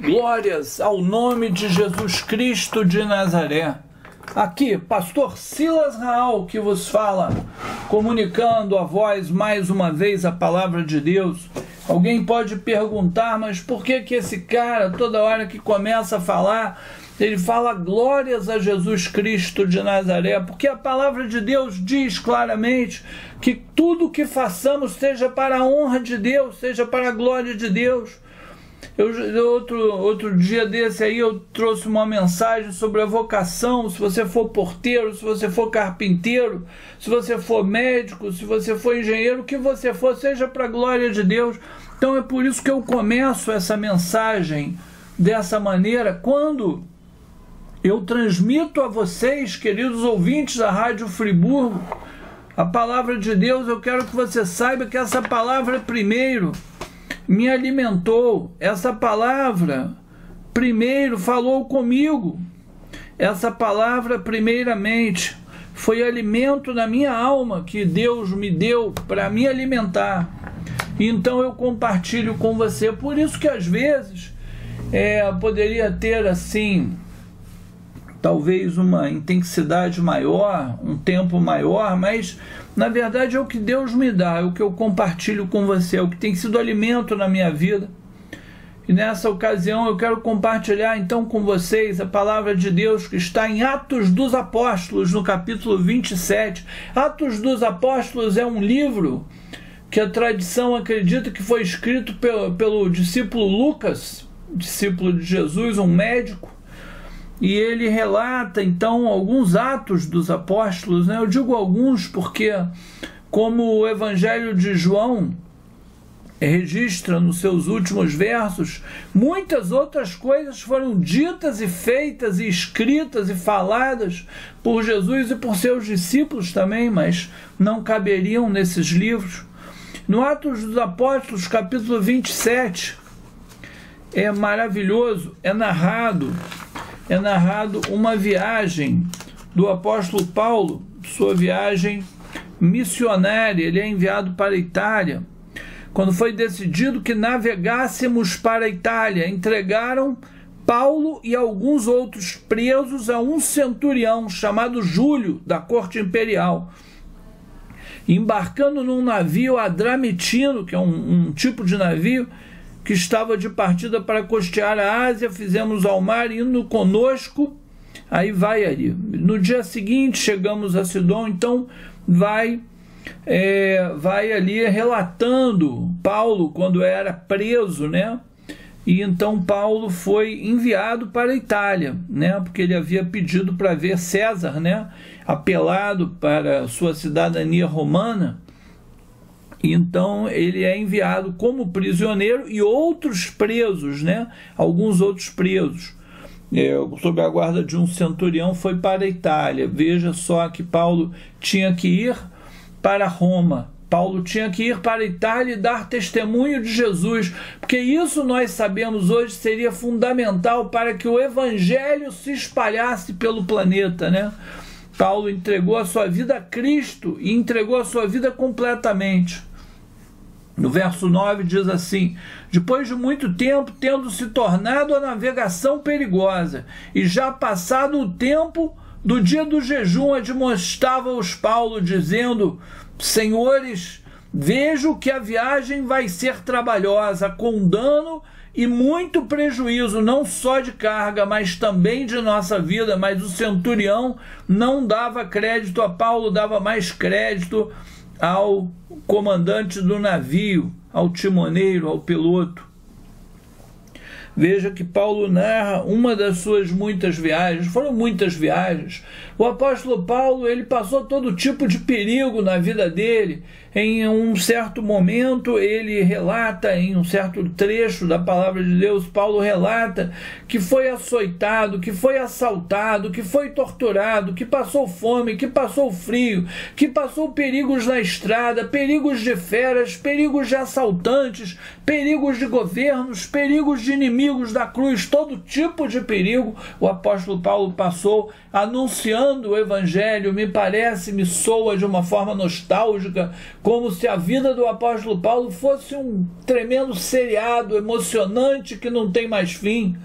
Glórias ao nome de Jesus Cristo de Nazaré. Aqui, pastor Silas Raal que vos fala, comunicando a vós mais uma vez a palavra de Deus. Alguém pode perguntar, mas por que esse cara, toda hora que começa a falar, ele fala glórias a Jesus Cristo de Nazaré? Porque a palavra de Deus diz claramente que tudo que façamos seja para a honra de Deus, seja para a glória de Deus. Outro dia desse aí eu trouxe uma mensagem sobre a vocação. Se você for porteiro, se você for carpinteiro, se você for médico, se você for engenheiro, o que você for, seja para a glória de Deus. Então é por isso que eu começo essa mensagem dessa maneira, quando eu transmito a vocês, queridos ouvintes da Rádio Friburgo, a palavra de Deus. Eu quero que você saiba que essa palavra primeiro me alimentou, essa palavra primeiro falou comigo, essa palavra primeiramente foi alimento na minha alma que Deus me deu para me alimentar. Então eu compartilho com você. Por isso que às vezes poderia ter assim, talvez uma intensidade maior, um tempo maior, mas na verdade é o que Deus me dá, é o que eu compartilho com você, é o que tem sido alimento na minha vida. E nessa ocasião eu quero compartilhar então com vocês a palavra de Deus que está em Atos dos Apóstolos, no capítulo 27. Atos dos Apóstolos é um livro que a tradição acredita que foi escrito pelo discípulo Lucas, discípulo de Jesus, um médico. E ele relata, então, alguns atos dos apóstolos, né? Eu digo alguns porque, como o Evangelho de João registra nos seus últimos versos, muitas outras coisas foram ditas e feitas e escritas e faladas por Jesus e por seus discípulos também, mas não caberiam nesses livros. No Atos dos Apóstolos, capítulo 27, é maravilhoso, é narrado uma viagem do apóstolo Paulo, sua viagem missionária. Ele é enviado para a Itália. Quando foi decidido que navegássemos para a Itália, entregaram Paulo e alguns outros presos a um centurião chamado Júlio, da corte imperial. Embarcando num navio adramitino, que é um tipo de navio que estava de partida para costear a Ásia, fizemos ao mar, indo conosco, aí vai ali. No dia seguinte chegamos a Sidom, então vai ali relatando Paulo quando era preso, né? E então Paulo foi enviado para a Itália, né? Porque ele havia pedido para ver César, né? Apelado para sua cidadania romana. Então ele é enviado como prisioneiro e outros presos, né? Alguns outros presos, sob a guarda de um centurião, foi para a Itália. Veja só que Paulo tinha que ir para Roma. Paulo tinha que ir para a Itália e dar testemunho de Jesus, porque isso nós sabemos hoje seria fundamental para que o Evangelho se espalhasse pelo planeta, né? Paulo entregou a sua vida a Cristo e entregou a sua vida completamente. No verso 9 diz assim: depois de muito tempo, tendo se tornado a navegação perigosa, e já passado o tempo do dia do jejum, admoestava-os Paulo, dizendo: senhores, vejo que a viagem vai ser trabalhosa, com dano e muito prejuízo, não só de carga, mas também de nossa vida. Mas o centurião não dava crédito a Paulo, dava mais crédito ao comandante do navio, ao timoneiro, ao piloto. Veja que Paulo narra uma das suas muitas viagens. Foram muitas viagens. O apóstolo Paulo, ele passou todo tipo de perigo na vida dele. Em um certo momento, ele relata, em um certo trecho da palavra de Deus, Paulo relata que foi açoitado, que foi assaltado, que foi torturado, que passou fome, que passou frio, que passou perigos na estrada, perigos de feras, perigos de assaltantes, perigos de governos, perigos de inimigos da cruz, todo tipo de perigo o apóstolo Paulo passou anunciando o Evangelho. Me soa de uma forma nostálgica como se a vida do apóstolo Paulo fosse um tremendo seriado emocionante que não tem mais fim.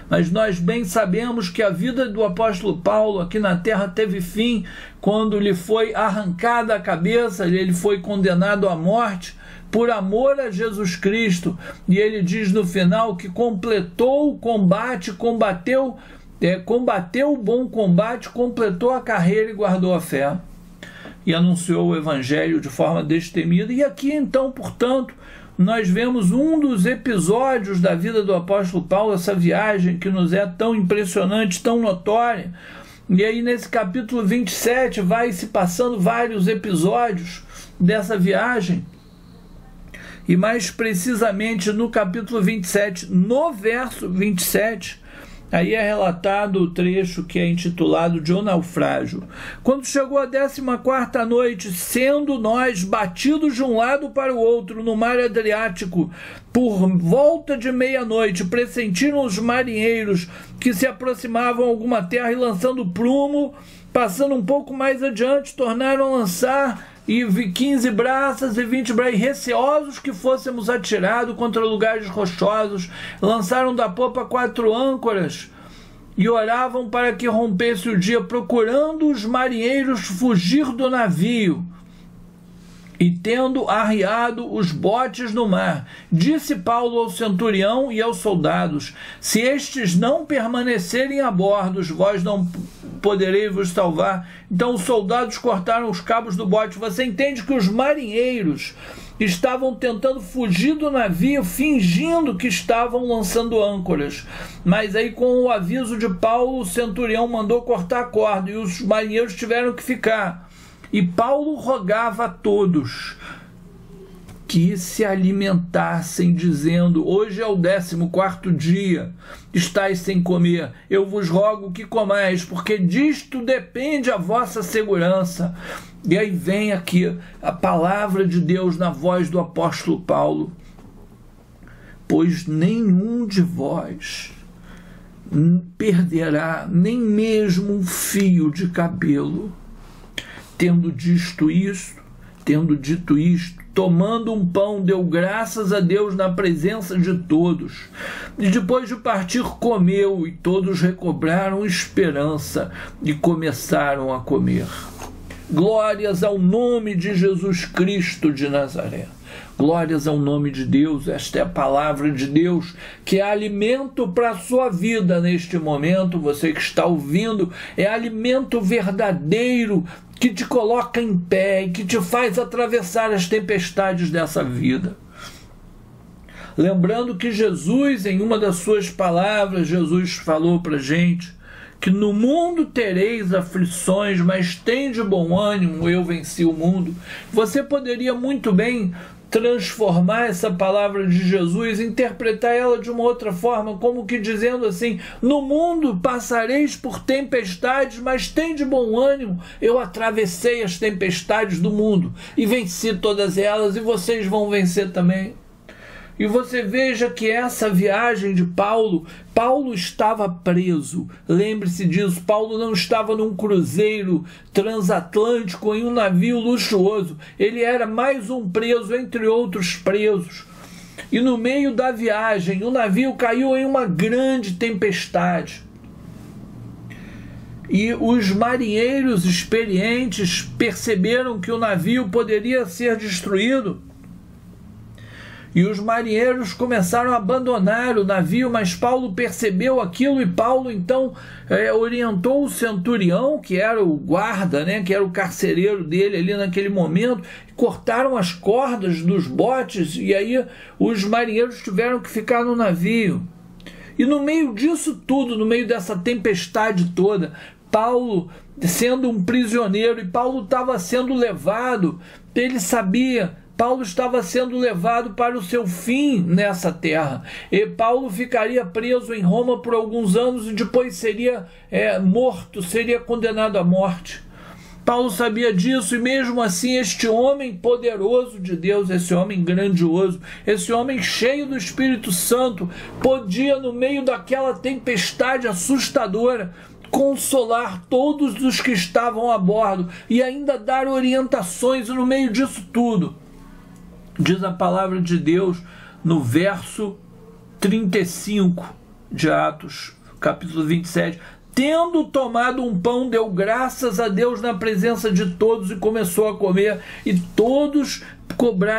Mas nós bem sabemos que a vida do apóstolo Paulo aqui na terra teve fim quando lhe foi arrancada a cabeça, ele foi condenado à morte por amor a Jesus Cristo. E ele diz no final que completou o combate, combateu o bom combate, completou a carreira e guardou a fé. E anunciou o evangelho de forma destemida. E aqui então, portanto, nós vemos um dos episódios da vida do apóstolo Paulo, essa viagem que nos é tão impressionante, tão notória. E aí nesse capítulo 27 vai se passando vários episódios dessa viagem. E mais precisamente no capítulo 27, no verso 27, aí é relatado o trecho que é intitulado de O Naufrágio. Quando chegou a 14ª noite, sendo nós batidos de um lado para o outro no mar Adriático, por volta de meia-noite, pressentiram os marinheiros que se aproximavam a alguma terra e lançando prumo, passando um pouco mais adiante, tornaram a lançar 15 braças e 20 braças, receosos que fôssemos atirados contra lugares rochosos, lançaram da popa 4 âncoras e oravam para que rompesse o dia, procurando os marinheiros fugir do navio. E tendo arriado os botes no mar, disse Paulo ao centurião e aos soldados: se estes não permanecerem a bordo, vós não podereis vos salvar. Então os soldados cortaram os cabos do bote. Você entende que os marinheiros estavam tentando fugir do navio, fingindo que estavam lançando âncoras. Mas aí, com o aviso de Paulo, o centurião mandou cortar a corda e os marinheiros tiveram que ficar. E Paulo rogava a todos que se alimentassem, dizendo: hoje é o 14º dia, estáis sem comer, eu vos rogo que comais, porque disto depende a vossa segurança. E aí vem aqui a palavra de Deus na voz do apóstolo Paulo: pois nenhum de vós perderá nem mesmo um fio de cabelo. Tendo dito isto, tomando um pão, deu graças a Deus na presença de todos. E depois de partir, comeu, e todos recobraram esperança e começaram a comer. Glórias ao nome de Jesus Cristo de Nazaré. Glórias ao nome de Deus. Esta é a palavra de Deus, que é alimento para a sua vida neste momento. Você que está ouvindo, é alimento verdadeiro, que te coloca em pé e que te faz atravessar as tempestades dessa vida. Lembrando que Jesus, em uma das suas palavras, Jesus falou para a gente que no mundo tereis aflições, mas tende bom ânimo, eu venci o mundo. Você poderia muito bem transformar essa palavra de Jesus, interpretar ela de uma outra forma, como que dizendo assim: no mundo passareis por tempestades, mas tende bom ânimo, eu atravessei as tempestades do mundo e venci todas elas, e vocês vão vencer também. E você veja que essa viagem de Paulo estava preso. Lembre-se disso, Paulo não estava num cruzeiro transatlântico, em um navio luxuoso. Ele era mais um preso entre outros presos. E no meio da viagem, o navio caiu em uma grande tempestade. E os marinheiros experientes perceberam que o navio poderia ser destruído. E os marinheiros começaram a abandonar o navio, mas Paulo percebeu aquilo, e Paulo então orientou o centurião, que era o guarda, que era o carcereiro dele ali naquele momento. Cortaram as cordas dos botes, e aí os marinheiros tiveram que ficar no navio. E no meio disso tudo, no meio dessa tempestade toda, Paulo, sendo um prisioneiro, e Paulo estava sendo levado, ele sabia, Paulo estava sendo levado para o seu fim nessa terra. E Paulo ficaria preso em Roma por alguns anos e depois seria morto, seria condenado à morte. Paulo sabia disso, e mesmo assim este homem poderoso de Deus, esse homem grandioso, esse homem cheio do Espírito Santo, podia, no meio daquela tempestade assustadora, consolar todos os que estavam a bordo e ainda dar orientações no meio disso tudo. Diz a palavra de Deus no verso 35 de Atos, capítulo 27. Tendo tomado um pão, deu graças a Deus na presença de todos e começou a comer, e todos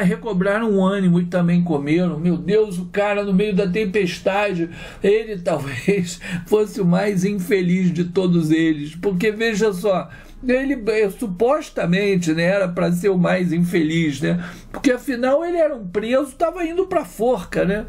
recobraram o ânimo e também comeram. Meu Deus, o cara no meio da tempestade, ele talvez fosse o mais infeliz de todos eles, porque veja só, ele supostamente, né, era para ser o mais infeliz, né, porque afinal ele era um preso, estava indo para a forca, né,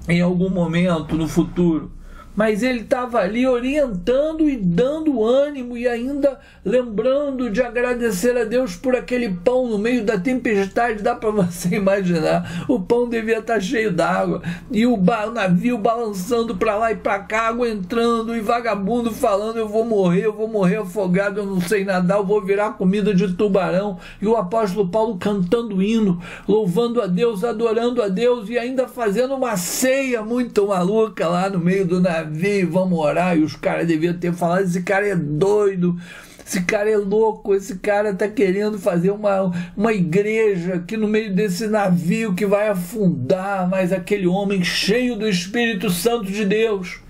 em algum momento no futuro. Mas ele estava ali orientando e dando ânimo e ainda lembrando de agradecer a Deus por aquele pão no meio da tempestade. Dá para você imaginar, o pão devia estar cheio d'água e o navio balançando para lá e para cá, água entrando e vagabundo falando: eu vou morrer afogado, eu não sei nadar, eu vou virar comida de tubarão. E o apóstolo Paulo cantando hino, louvando a Deus, adorando a Deus e ainda fazendo uma ceia muito maluca lá no meio do navio. Vamos orar. E os caras deviam ter falado: esse cara é doido, esse cara é louco, esse cara está querendo fazer uma igreja aqui no meio desse navio que vai afundar. Mas aquele homem cheio do Espírito Santo de Deus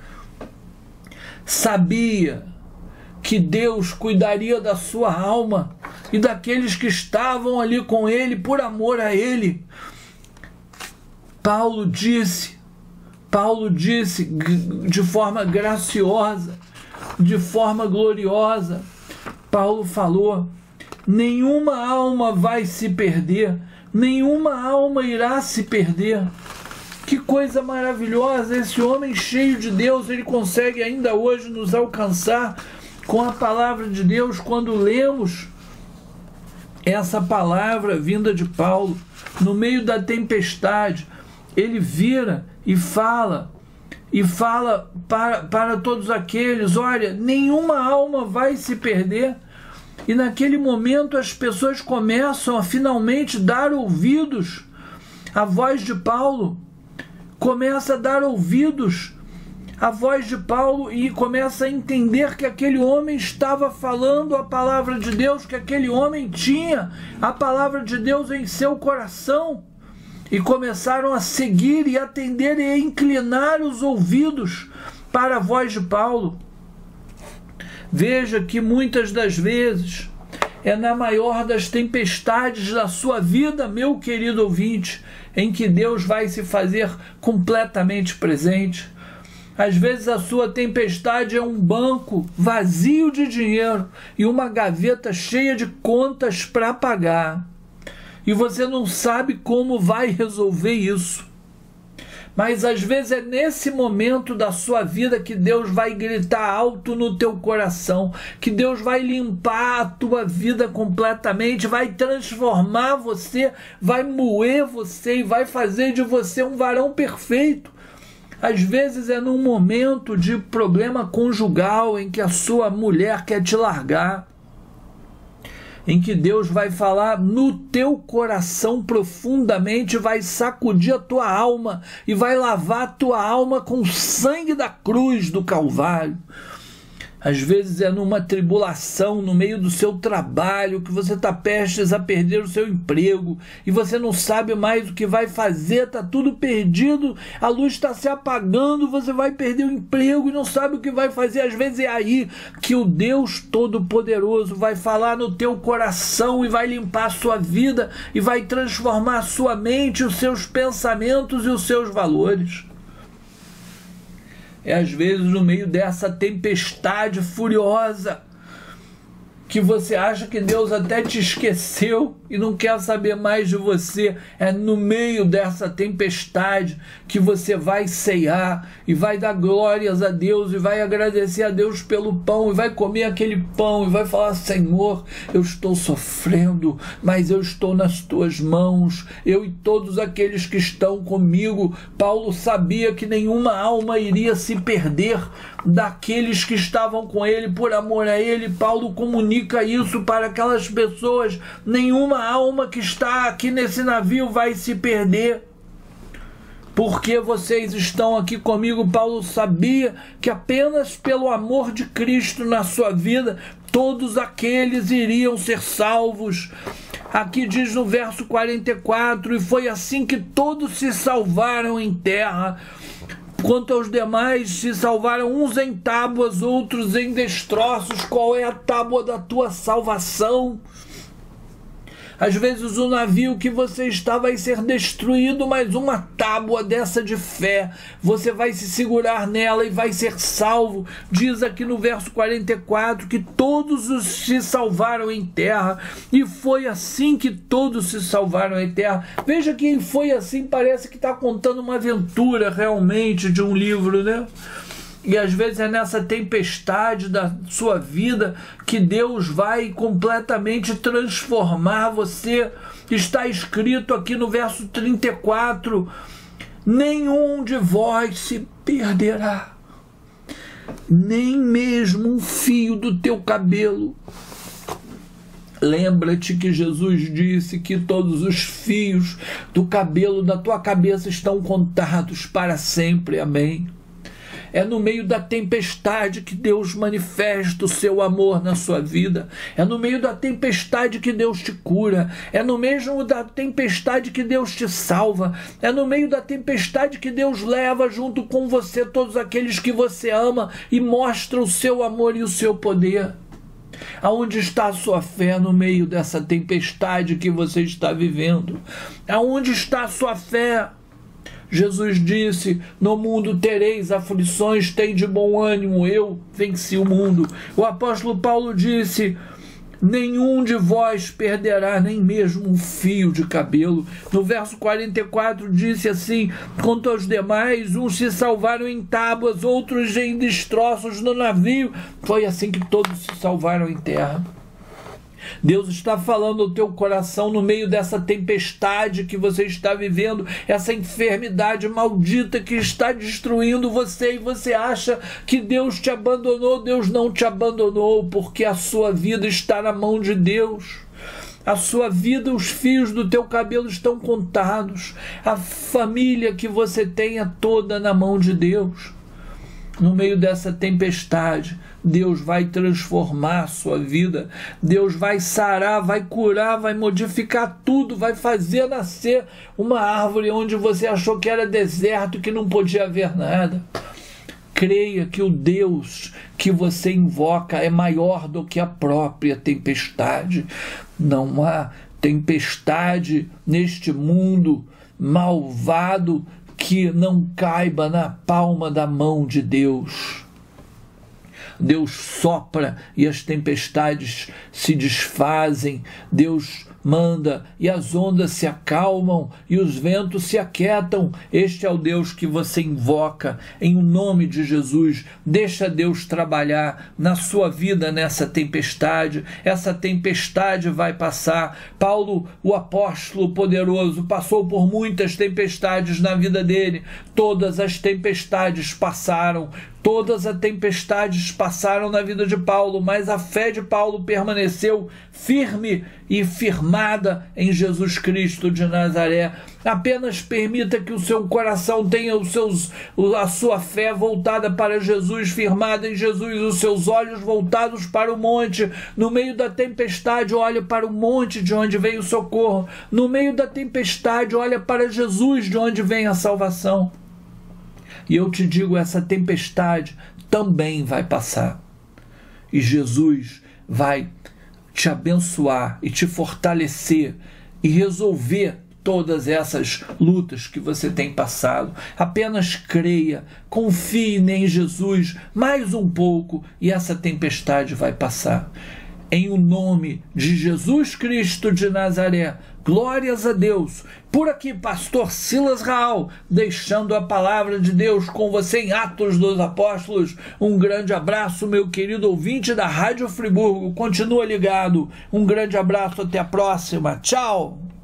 sabia que Deus cuidaria da sua alma e daqueles que estavam ali com ele por amor a ele. Paulo disse de forma graciosa, de forma gloriosa, Paulo falou: nenhuma alma vai se perder, nenhuma alma irá se perder. Que coisa maravilhosa! Esse homem cheio de Deus, ele consegue ainda hoje nos alcançar com a palavra de Deus. Quando lemos essa palavra vinda de Paulo, no meio da tempestade, ele vira e fala para todos aqueles: olha, nenhuma alma vai se perder. E naquele momento as pessoas começam a finalmente dar ouvidos à voz de Paulo, começa a dar ouvidos à voz de Paulo e começa a entender que aquele homem estava falando a palavra de Deus, que aquele homem tinha a palavra de Deus em seu coração. E começaram a seguir e atender e a inclinar os ouvidos para a voz de Paulo. Veja que muitas das vezes é na maior das tempestades da sua vida, meu querido ouvinte, em que Deus vai se fazer completamente presente. Às vezes a sua tempestade é um banco vazio de dinheiro e uma gaveta cheia de contas para pagar. E você não sabe como vai resolver isso. Mas às vezes é nesse momento da sua vida que Deus vai gritar alto no teu coração, que Deus vai limpar a tua vida completamente, vai transformar você, vai moer você e vai fazer de você um varão perfeito. Às vezes é num momento de problema conjugal em que a sua mulher quer te largar, em que Deus vai falar no teu coração profundamente, vai sacudir a tua alma e vai lavar a tua alma com o sangue da cruz do Calvário. Às vezes é numa tribulação no meio do seu trabalho, que você está prestes a perder o seu emprego e você não sabe mais o que vai fazer, está tudo perdido, a luz está se apagando, você vai perder o emprego e não sabe o que vai fazer. Às vezes é aí que o Deus Todo-Poderoso vai falar no teu coração e vai limpar a sua vida e vai transformar a sua mente, os seus pensamentos e os seus valores. É às vezes no meio dessa tempestade furiosa que você acha que Deus até te esqueceu e não quer saber mais de você. É no meio dessa tempestade que você vai ceiar e vai dar glórias a Deus e vai agradecer a Deus pelo pão e vai comer aquele pão e vai falar: Senhor, eu estou sofrendo, mas eu estou nas tuas mãos, eu e todos aqueles que estão comigo. Paulo sabia que nenhuma alma iria se perder daqueles que estavam com ele por amor a ele. Paulo comunica isso para aquelas pessoas: nenhuma alma que está aqui nesse navio vai se perder. porque vocês estão aqui comigo. Paulo sabia que apenas pelo amor de Cristo na sua vida, todos aqueles iriam ser salvos. Aqui diz no verso 44, e foi assim que todos se salvaram em terra. Quanto aos demais, se salvaram uns em tábuas, outros em destroços. Qual é a tábua da tua salvação? Às vezes o navio que você está vai ser destruído, mas uma tábua dessa de fé, você vai se segurar nela e vai ser salvo. Diz aqui no verso 44 que todos os se salvaram em terra, e foi assim que todos se salvaram em terra. Veja que foi assim, parece que está contando uma aventura realmente de um livro, né? E às vezes é nessa tempestade da sua vida que Deus vai completamente transformar você. Está escrito aqui no verso 34, nenhum de vós se perderá, nem mesmo um fio do teu cabelo. Lembra-te que Jesus disse que todos os fios do cabelo da tua cabeça estão contados para sempre. Amém. É no meio da tempestade que Deus manifesta o seu amor na sua vida. É no meio da tempestade que Deus te cura. É no meio da tempestade que Deus te salva. É no meio da tempestade que Deus leva junto com você todos aqueles que você ama e mostra o seu amor e o seu poder. Aonde está a sua fé no meio dessa tempestade que você está vivendo? Aonde está a sua fé? Jesus disse, no mundo tereis aflições, tende bom ânimo, eu venci o mundo. O apóstolo Paulo disse, nenhum de vós perderá nem mesmo um fio de cabelo. No verso 44 disse assim, quanto aos demais, uns se salvaram em tábuas, outros em destroços no navio. Foi assim que todos se salvaram em terra. Deus está falando ao teu coração no meio dessa tempestade que você está vivendo, essa enfermidade maldita que está destruindo você, e você acha que Deus te abandonou. Deus não te abandonou, porque a sua vida está na mão de Deus. A sua vida, os fios do teu cabelo estão contados. A família que você tem é toda na mão de Deus. No meio dessa tempestade, Deus vai transformar a sua vida. Deus vai sarar, vai curar, vai modificar tudo, vai fazer nascer uma árvore onde você achou que era deserto, que não podia haver nada. Creia que o Deus que você invoca é maior do que a própria tempestade. Não há tempestade neste mundo malvado que não caiba na palma da mão de Deus. Deus sopra e as tempestades se desfazem. Deus manda e as ondas se acalmam e os ventos se aquietam. Este é o Deus que você invoca em nome de Jesus. Deixa Deus trabalhar na sua vida nessa tempestade. Essa tempestade vai passar. Paulo, o apóstolo poderoso, passou por muitas tempestades na vida dele. Todas as tempestades passaram. Todas as tempestades passaram na vida de Paulo, mas a fé de Paulo permaneceu firme e firmada em Jesus Cristo de Nazaré. Apenas permita que o seu coração tenha a sua fé voltada para Jesus, firmada em Jesus, os seus olhos voltados para o monte. No meio da tempestade, olha para o monte de onde vem o socorro. No meio da tempestade, olha para Jesus, de onde vem a salvação. E eu te digo, essa tempestade também vai passar. E Jesus vai te abençoar e te fortalecer e resolver todas essas lutas que você tem passado. Apenas creia, confie em Jesus mais um pouco e essa tempestade vai passar. Em o nome de Jesus Cristo de Nazaré, glórias a Deus. Por aqui, pastor Silas Raal, deixando a palavra de Deus com você em Atos dos Apóstolos. Um grande abraço, meu querido ouvinte da Rádio Friburgo. Continua ligado. Um grande abraço, até a próxima. Tchau!